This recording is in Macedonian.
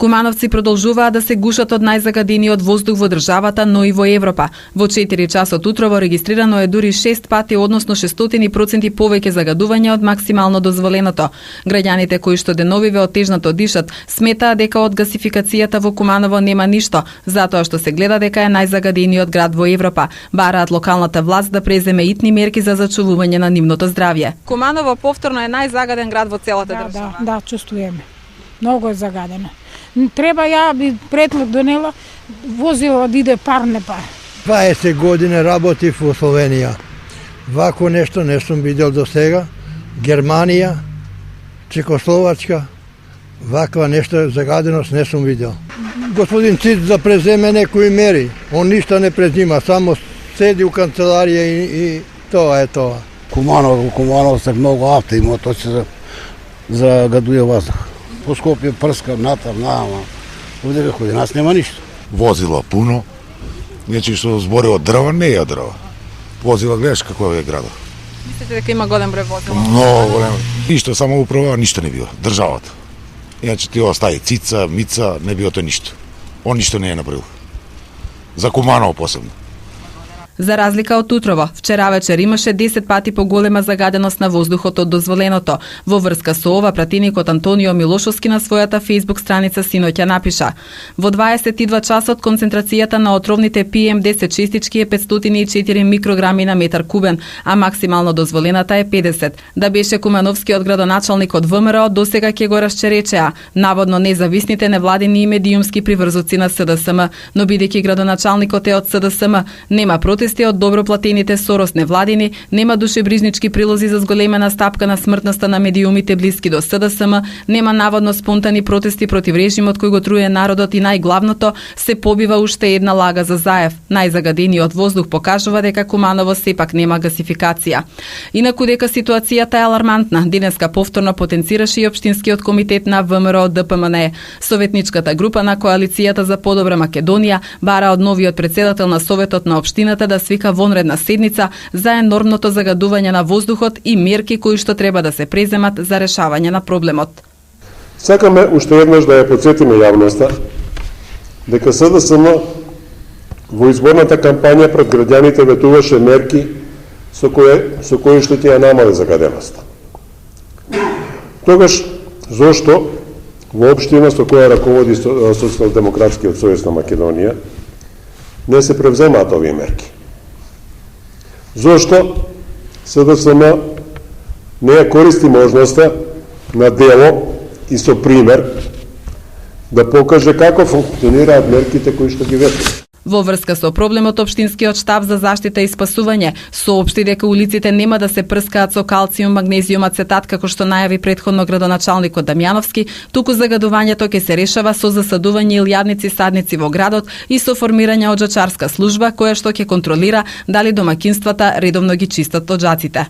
Кумановци продолжуваат да се гушат од најзагадениот воздух во државата, но и во Европа. Во 4 часот утрово регистрирано е дури 6 пати, односно 600% повеќе загадување од максимално дозволеното. Граѓаните кои што деновиве отежнато дишат, сметаат дека од гасификацијата во Куманово нема ништо, затоа што се гледа дека е најзагадениот град во Европа. Бараат локалната власт да преземе итни мерки за зачувување на нивното здравје. Куманово повторно е најзагаден град во целата држава. Да, чувствуваме. Многу е загадено. Треба ја би предлог донела возило да иде пар не пар. 20 години работив во Словенија. Вако нешто не сум видел до сега. Германија, Чекословачка, ваква нешто загаденост не сум видел. Господин Циц да преземе некои мери. Он ништо не презима, само седи у канцеларија и тоа е тоа. Куманово се многу авто има, тоа се загадува воздух. По Скопје прска, натам, овде кај нас нема ништо. Возила пуно, нечи што збори од дрва, не е дрва. Возила, гледаш како е градот. Мислите дека има голем број возила? Много голем. Ништо, само управа, ништо не било. Државата. Иначе ти остави Цица, Мица, не било тоа ништо. Он ништо не е направил. За Куманово посебно. За разлика од утрово, вчера вечер имаше 10 пати поголема загаденост на воздухот од дозволеното. Во врска со ова, пратеникот Антонио Милошовски на својата Facebook страница синоќа напиша: во 22 часот концентрацијата на отровните PM10 честички е 504 микрограми на метар кубен, а максимално дозволената е 50. Да беше Кумановскиот градоначалник од ВМРО, досега ќе го расчеречеа наводно независните невладини и медиумски приврзоци на СДСМ, но бидејќи градоначалникот е од СДСМ, нема протести од добро платените Сорос невладини, нема душебрижнички прилози за зголемена стапка на смртноста на медиумите блиски до СДСМ, нема наводно спонтани протести против режимот кој го труе народот и најглавното, се побива уште една лага за Заев. Најзагадениот воздух покажува дека Куманово сепак нема гасификација. Инаку дека ситуацијата е алармантна, денеска повторно потенцираше и општинскиот комитет на ВМРО ДПМН. Советничката група на Коалицијата за подобра Македонија бара од новиот председател на Советот на општината да свика вонредна седница за енормното загадување на воздухот и мерки кои што треба да се преземат за решавање на проблемот. Сакаме уште еднаш да ја потсетиме јавноста дека СДСМ во изборната кампања пред граѓаните ветуваше мерки со кои што ќе ја намали загаденоста. Тогаш зошто во општина со која раководи Социјалдемократскиот сојуз на Македонија не се превземаат овие мерки? Зошто СДСМ не ја користи можноста на дело и со пример да покаже како функционираат мерките кои што ги ветува? Во врска со проблемот, општинскиот штаб за заштита и спасување соопшти дека улиците нема да се прскаат со калциум, магнезиум, ацетат, како што најави претходно градоначалникот Дамјановски, туку загадувањето ќе се решава со засадување илјадници садници во градот и со формирање од жачарска служба која што ќе контролира дали домаќинствата редовно ги чистат оџаците.